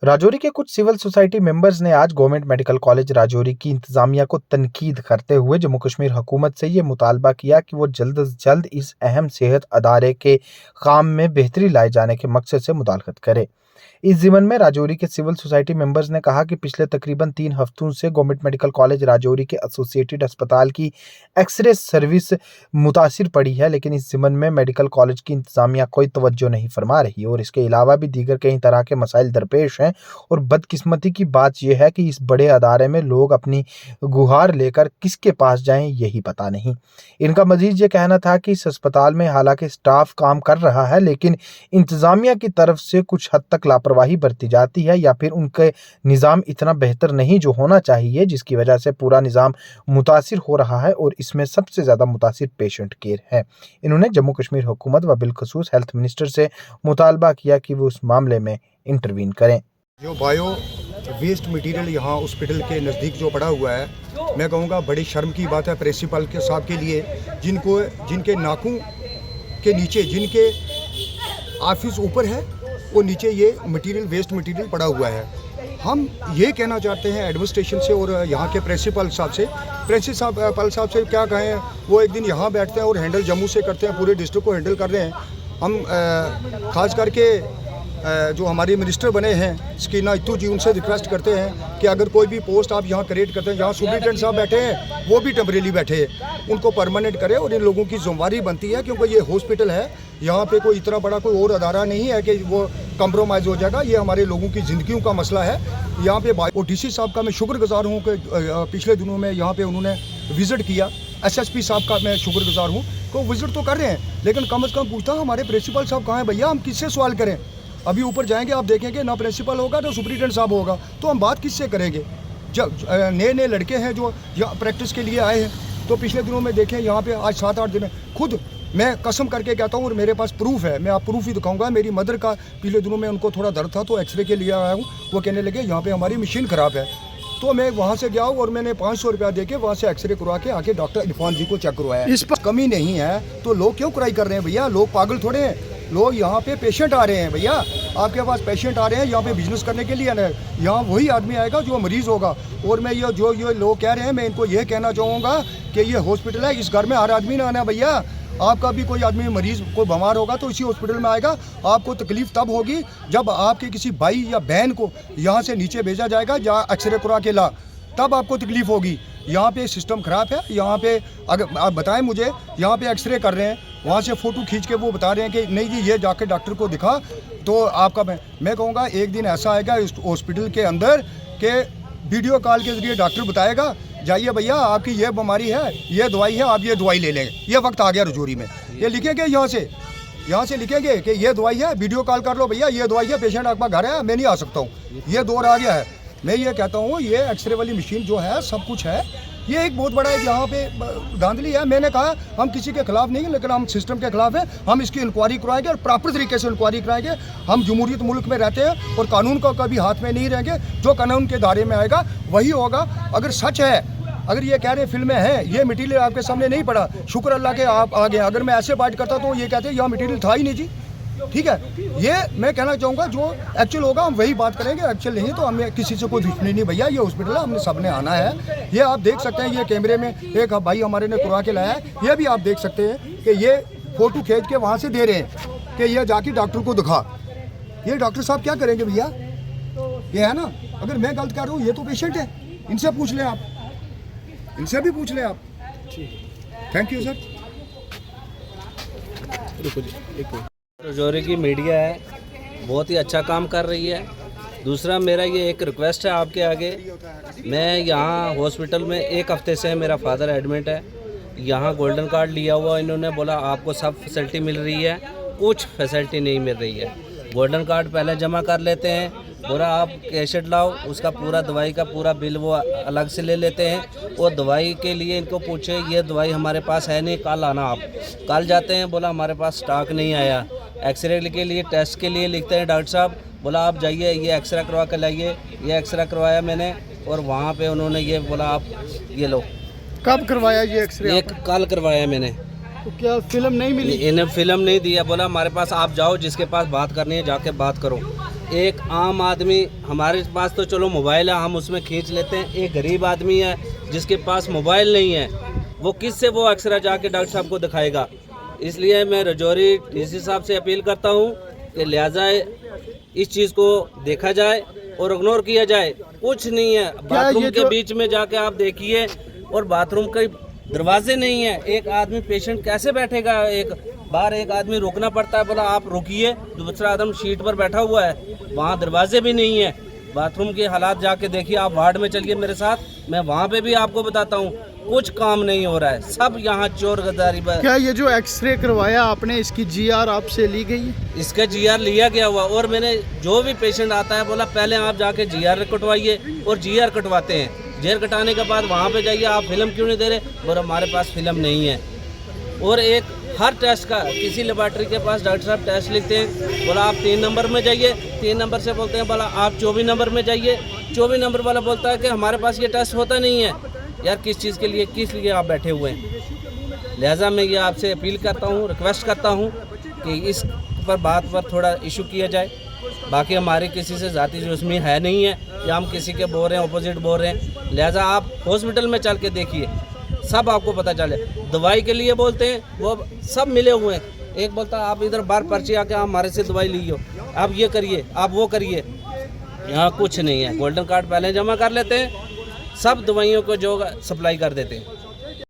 राजौरी के कुछ civil society members ने आज गवर्नमेंट मेडिकल कॉलेज राजौरी की इंतजामिया को तनकीद करते हुए जम्मू कश्मीर हुकूमत से ये मुतालबा किया कि वो जल्द से जल्द इस अहम सेहत अदारे के काम में बेहतरी लाए जाने के मकसद से मुदाखलत करे। इस ज़िमन में राजौरी के सिविल सोसाइटी मेंबर्स ने कहा कि पिछले तकरीबन 3 हफ्तों से गवर्नमेंट मेडिकल कॉलेज राजौरी के एसोसिएटेड अस्पताल की एक्सरे सर्विस मुतासिर पड़ी है, लेकिन इस ज़िमन में मेडिकल कॉलेज की इंतजामिया कोई तवज्जो नहीं फरमा रही और इसके अलावा भी दीगर कई तरह के मसाइल दरपेश हैं। और बदकिस्मती की बात यह है कि इस बड़े अदारे में लोग अपनी गुहार लेकर किसके पास जाएं यही पता नहीं। इनका मजीद ये कहना था कि इस अस्पताल में हालांकि स्टाफ काम कर रहा है, लेकिन इंतजामिया की तरफ से कुछ हद तक लापरवाही बरती जाती है या फिर उनके निज़ाम इतना बेहतर नहीं जो होना चाहिए, जिसकी वजह से पूरा निज़ाम मुतासिर हो रहा है और इसमें सबसे ज़्यादा मुतासिर पेशेंट केयर है। इन्होंने जम्मू कश्मीर हुकूमत व बिलखसूस हेल्थ मिनिस्टर से मुतालबा किया कि वो उस मामले में इंटरवीन करें। जो बायो वेस्ट मटेरियल यहाँ हॉस्पिटल के नज़दीक जो पड़ा हुआ है, मैं कहूँगा बड़ी शर्म की बात है प्रिंसिपल के साहब के लिए, जिनके नाखून के नीचे जिनके ऑफिस ऊपर है वो नीचे ये मटेरियल वेस्ट मटेरियल पड़ा हुआ है। हम ये कहना चाहते हैं एडमिनिस्ट्रेशन से और यहाँ के प्रिंसिपल साहब से क्या कहें, वो एक दिन यहाँ बैठते हैं और हैंडल जम्मू से करते हैं, पूरे डिस्ट्रिक्ट को हैंडल कर रहे हैं। हम खास करके जो हमारे मिनिस्टर बने हैं स्कीना इत्तू जी, उनसे रिक्वेस्ट करते हैं कि अगर कोई भी पोस्ट आप यहाँ क्रिएट करते हैं, जहाँ सुप्रिटेंडेंट साहब बैठे हैं वो भी टेम्परेरी बैठे हैं, उनको परमानेंट करें। और इन लोगों की जिम्मेदारी बनती है, क्योंकि ये हॉस्पिटल है, यहाँ पे कोई इतना बड़ा कोई और अदारा नहीं है कि वो कंप्रोमाइज़ हो जाएगा। ये हमारे लोगों की ज़िंदगियों का मसला है। यहाँ पे और डीसी साहब का मैं शुक्रगुजार हूँ कि पिछले दिनों में यहाँ पे उन्होंने विज़िट किया। एसएसपी साहब का मैं शुक्रगुजार हूँ कि विज़िट तो कर रहे हैं, लेकिन कम से कम पूछता हमारे प्रिंसिपल साहब कहाँ हैं भैया, हम किससे सवाल करें। अभी ऊपर जाएंगे आप देखेंगे ना प्रिंसिपल होगा तो सुप्रिटेंडेंट साहब होगा, तो हम बात किससे करेंगे। जब नए लड़के हैं जो यहाँ प्रैक्टिस के लिए आए हैं, तो पिछले दिनों में देखें यहाँ पे आज 7-8 दिन खुद मैं कसम करके कहता हूँ और मेरे पास प्रूफ है, मैं आप प्रूफ ही दिखाऊंगा। मेरी मदर का पिछले दिनों में उनको थोड़ा दर्द था तो एक्सरे के लिए आया हूँ, वो कहने लगे यहाँ पे हमारी मशीन ख़राब है। तो मैं वहाँ से गया हूँ और मैंने 500 रुपया दे के वहाँ से एक्सरे करवा के आके डॉक्टर इरफान जी को चेक करवाया। इस पर कमी नहीं है तो लोग क्यों क्राई कर रहे हैं भैया, लोग पागल थोड़े हैं। लोग यहाँ पे पेशेंट आ रहे हैं भैया, आपके पास पेशेंट आ रहे हैं यहाँ पे बिजनेस करने के लिए ना, यहाँ वही आदमी आएगा जो मरीज़ होगा। और मैं ये लोग कह रहे हैं, मैं इनको ये कहना चाहूँगा कि ये हॉस्पिटल है, इस घर में हर आदमी ना आना भैया। आपका भी कोई आदमी मरीज़ कोई बीमार होगा तो इसी हॉस्पिटल में आएगा। आपको तकलीफ़ तब होगी जब आपके किसी भाई या बहन को यहाँ से नीचे भेजा जाएगा या एक्सरे करा के ला, तब आपको तकलीफ़ होगी। यहाँ पे सिस्टम ख़राब है। यहाँ पे अगर आप बताएं मुझे, यहाँ पे एक्सरे कर रहे हैं, वहाँ से फ़ोटो खींच के वो बता रहे हैं कि नहीं जी ये जाके डॉक्टर को दिखा, तो आपका मैं कहूँगा एक दिन ऐसा आएगा इस हॉस्पिटल के अंदर कि वीडियो कॉल के ज़रिए डॉक्टर बताएगा, जाइए भैया आपकी ये बीमारी है, ये दवाई है, आप ये दवाई ले लें। ये वक्त आ गया राजौरी में, ये लिखेंगे यहाँ से लिखेंगे कि ये दवाई है, वीडियो कॉल कर लो भैया, ये दवाई है, पेशेंट आपका घर है, मैं नहीं आ सकता हूँ। ये दौर आ गया है। मैं ये कहता हूँ ये एक्सरे वाली मशीन जो है सब कुछ है, ये एक बहुत बड़ा यहाँ पे धांधली है। मैंने कहा हम किसी के खिलाफ नहीं, लेकिन हम सिस्टम के खिलाफ हैं। हम इसकी इंक्वायरी कराएंगे और प्रॉपर तरीके से इंक्वायरी कराएंगे। हम जमहूरियत मुल्क में रहते हैं और कानून का कभी हाथ में नहीं रहेंगे। जो कानून के दायरे में आएगा वही होगा। अगर सच है, अगर ये कह रहे फिल्में हैं, ये मटीरियल आपके सामने नहीं पड़ा, शुक्र अल्लाह के आप आ गए। अगर मैं ऐसे बात करता तो ये कहते यहाँ मटीरियल था ही नहीं जी, ठीक है। ये मैं कहना चाहूँगा जो एक्चुअल होगा हम वही बात करेंगे, एक्चुअल नहीं तो हमें किसी से कोई दुश्मनी नहीं भैया। ये हॉस्पिटल है, हमने सबने आना है। ये आप देख सकते हैं, ये कैमरे में एक भाई हमारे ने करवा के लाया है, ये भी आप देख सकते हैं कि ये फ़ोटो खींच के वहाँ से दे रहे हैं कि ये जाके डॉक्टर को दिखा। ये डॉक्टर साहब क्या करेंगे भैया, ये है ना। अगर मैं गलत कर रहा हूँ, ये तो पेशेंट है, इनसे पूछ लें आप, इनसे भी पूछ लें आप। Thank you sir. राजौरी की मीडिया है, बहुत ही अच्छा काम कर रही है। दूसरा मेरा ये एक रिक्वेस्ट है आपके आगे, मैं यहाँ हॉस्पिटल में 1 हफ्ते से मेरा फादर एडमिट है। यहाँ गोल्डन कार्ड लिया हुआ, इन्होंने बोला आपको सब फैसिलिटी मिल रही है, कुछ फैसिलिटी नहीं मिल रही है। गोल्डन कार्ड पहले जमा कर लेते हैं, बोला आप कैसेट लाओ, उसका पूरा दवाई का पूरा बिल वो अलग से ले लेते हैं। और दवाई के लिए इनको पूछे ये दवाई हमारे पास है नहीं, कल आना आप। कल जाते हैं, बोला हमारे पास स्टॉक नहीं आया। एक्सरे के लिए टेस्ट के लिए लिखते हैं डॉक्टर साहब, बोला आप जाइए ये एक्सरे करवा कर लाइए। ये एक्सरे करवाया मैंने और वहाँ पे उन्होंने ये बोला आप ये लो। कब करवाया ये एक्सरे? ये कल करवाया मैंने। तो क्या फिल्म नहीं मिली? इन्हें फिल्म नहीं दिया, बोला हमारे पास आप जाओ, जिसके पास बात करनी है जाके बात करो। एक आम आदमी, हमारे पास तो चलो मोबाइल है, हम उसमें खींच लेते हैं। एक गरीब आदमी है जिसके पास मोबाइल नहीं है, वो किससे वो एक्सरे जाके डॉक्टर साहब को दिखाएगा। इसलिए मैं रजौरी डीसी साहब से अपील करता हूँ कि लिहाजा इस चीज़ को देखा जाए और इग्नोर किया जाए। कुछ नहीं है, बाथरूम के बीच में जाके आप देखिए, और बाथरूम के दरवाजे नहीं है। एक आदमी पेशेंट कैसे बैठेगा, एक बाहर एक आदमी रुकना पड़ता है, बोला आप रुकिए, दूसरा आदमी शीट पर बैठा हुआ है, वहाँ दरवाजे भी नहीं है। बाथरूम के हालात जाके देखिए, आप वार्ड में चलिए मेरे साथ, मैं वहाँ पे भी आपको बताता हूँ, कुछ काम नहीं हो रहा है, सब यहाँ चोर गद्दारी पर। क्या ये जो एक्सरे करवाया आपने, इसकी जीआर आपसे ली गई? इसका जीआर लिया गया हुआ, और मैंने जो भी पेशेंट आता है बोला पहले आप जाके जीआर कटवाइए, और जीआर कटवाते हैं। जीआर कटाने के बाद वहाँ पे जाइए, आप फिल्म क्यों नहीं दे रहे, बोला हमारे पास फिल्म नहीं है। और एक हर टेस्ट का किसी लेबॉर्ट्री के पास डॉक्टर साहब टेस्ट लिखते हैं, बोला आप 3 नंबर में जाइए, 3 नंबर से बोलते हैं बोला आप 24 नंबर में जाइए, 24 नंबर वाला बोलता है कि हमारे पास ये टेस्ट होता नहीं है। यार किस चीज़ के लिए, किस लिए आप बैठे हुए हैं? लिहाजा मैं ये आपसे अपील करता हूँ, रिक्वेस्ट करता हूँ कि इस पर बात पर थोड़ा इशू किया जाए। बाकी हमारी किसी से ज़ाती दुश्मनी है नहीं है, या हम किसी के बोल रहे हैं, अपोजिट बोल रहे हैं। लिहाजा आप हॉस्पिटल में चल के देखिए, सब आपको पता चले। दवाई के लिए बोलते हैं, वो सब मिले हुए हैं। एक बोलता है आप इधर बाहर पर्ची आके आप हमारे से दवाई लीजिए, आप ये करिए, आप वो करिए। यहाँ कुछ नहीं है, गोल्डन कार्ड पहले जमा कर लेते हैं, सब दवाइयों को जो सप्लाई कर देते हैं।